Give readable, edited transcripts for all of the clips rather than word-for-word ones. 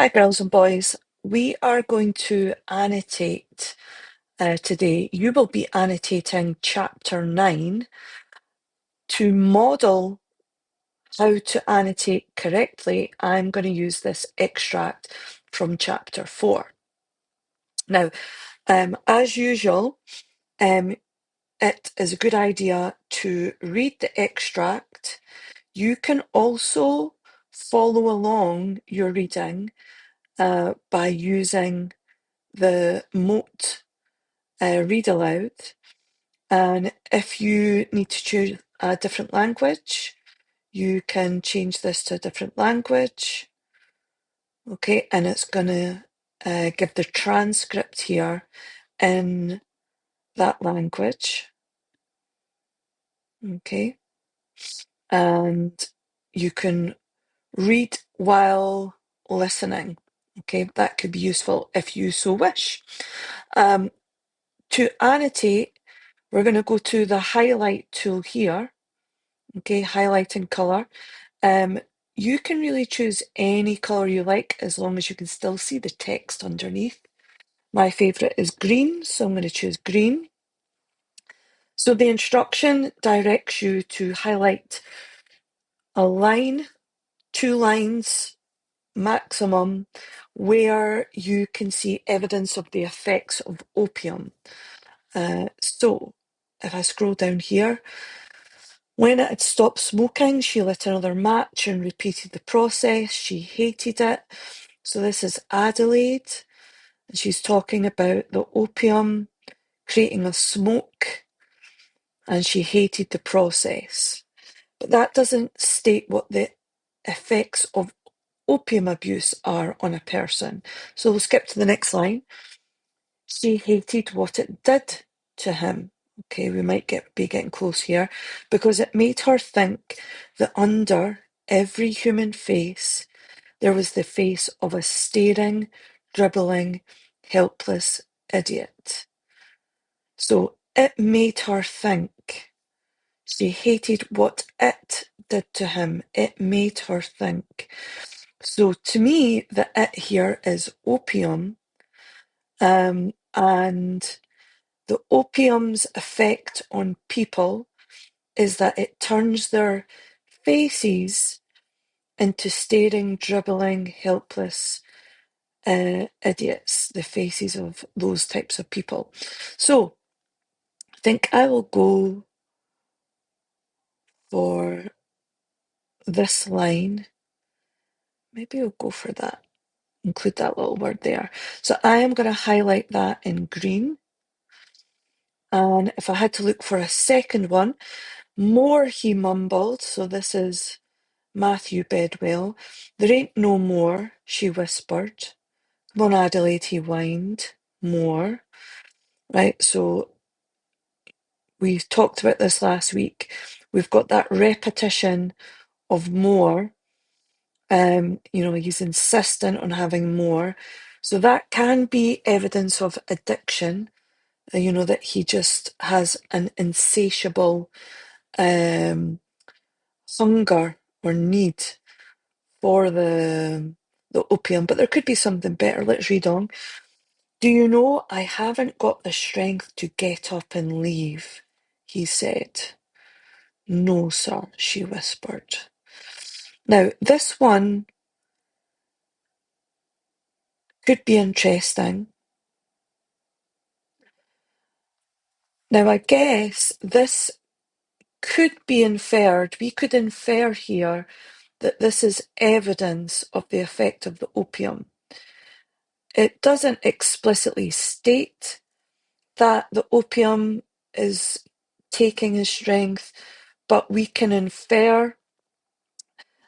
Hi, girls and boys. We are going to annotate today. You will be annotating chapter 9 to model how to annotate correctly. I'm going to use this extract from chapter 4. Now, as usual, it is a good idea to read the extract. You can also follow along your reading by using the moat read aloud. And if you need to choose a different language, you can change this to a different language. Okay, and it's going to give the transcript here in that language. Okay, and you can read while listening. Okay, that could be useful if you so wish. To annotate, we're going to go to the highlight tool here. Okay, highlighting colour. You can really choose any colour you like as long as you can still see the text underneath. My favourite is green, so I'm going to choose green. So the instruction directs you to highlight a line, 2 lines maximum, where you can see evidence of the effects of opium. So if I scroll down here, when it had stopped smoking, she lit another match and repeated the process. She hated it. So this is Adelaide, and she's talking about the opium creating a smoke, and she hated the process. But that doesn't state what the effects of opium abuse are on a person. So we'll skip to the next line. She hated what it did to him. Okay, we might be getting close here, because it made her think that under every human face, there was the face of a staring, dribbling, helpless idiot. So it made her think. She hated what it did to him. It made her think. So to me, the it here is opium, and the opium's effect on people is that it turns their faces into staring, dribbling, helpless idiots, the faces of those types of people. So I think I will go for this line. Maybe I'll go for that, include that little word there. So I am going to highlight that in green. And if I had to look for a second one, more, he mumbled. So this is Matthew Bedwell. There ain't no more, she whispered. Come on, Adelaide, he whined. More. Right, so we talked about this last week. We've got that repetition of more. He's insistent on having more. So that can be evidence of addiction, that he just has an insatiable hunger or need for the opium, but there could be something better. Let's read on. Do you know, I haven't got the strength to get up and leave, he said. No, sir, she whispered. Now, this one could be interesting. Now, I guess this could be inferred. We could infer here that this is evidence of the effect of the opium. It doesn't explicitly state that the opium is taking his strength, but we can infer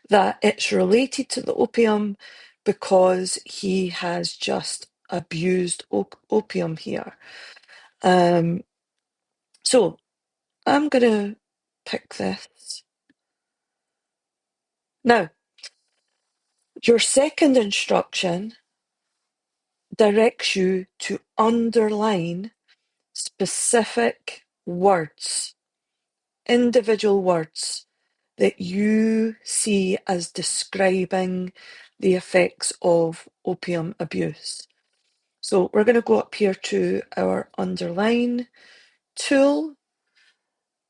that it's related to the opium because he has just abused opium here. So I'm going to pick this. Now, your second instruction directs you to underline specific words, individual words that you see as describing the effects of opium abuse. So we're going to go up here to our underline tool,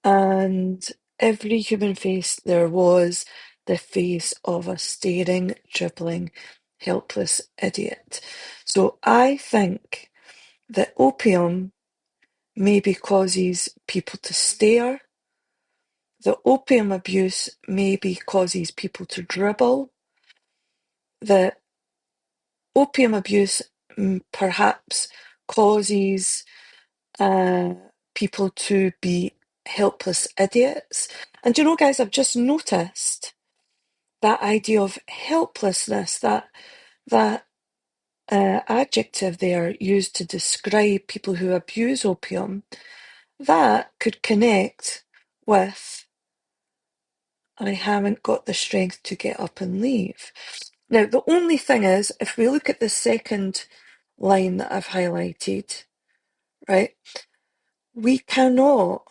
and every human face there was the face of a staring, dribbling, helpless idiot. So I think that opium maybe causes people to stare. The opium abuse maybe causes people to dribble. The opium abuse perhaps causes people to be helpless idiots. And you know, guys, I've just noticed that idea of helplessness, that adjective there used to describe people who abuse opium, that could connect with I haven't got the strength to get up and leave. Now, the only thing is, if we look at the second line that I've highlighted, right, we cannot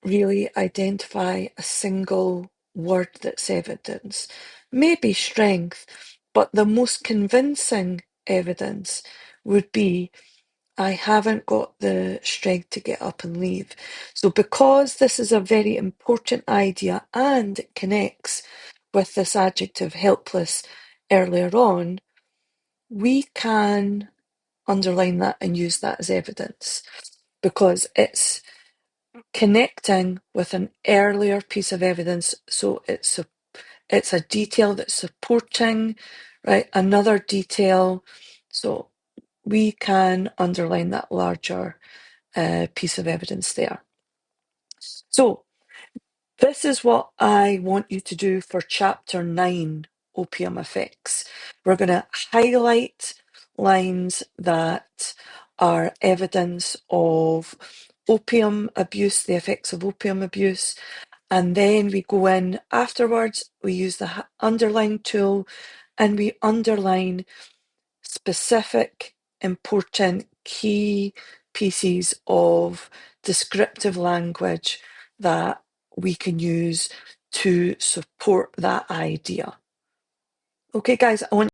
really identify a single word that's evidence. Maybe strength, but the most convincing evidence would be I haven't got the strength to get up and leave. So because this is a very important idea and it connects with this adjective helpless earlier on, we can underline that and use that as evidence because it's connecting with an earlier piece of evidence. So it's a detail that's supporting, right, another detail. So we can underline that larger piece of evidence there. So this is what I want you to do for chapter 9, opium effects. We're going to highlight lines that are evidence of opium abuse, the effects of opium abuse, and then we go in afterwards, we use the underline tool, and we underline specific, important, key pieces of descriptive language that we can use to support that idea. Okay, guys, I want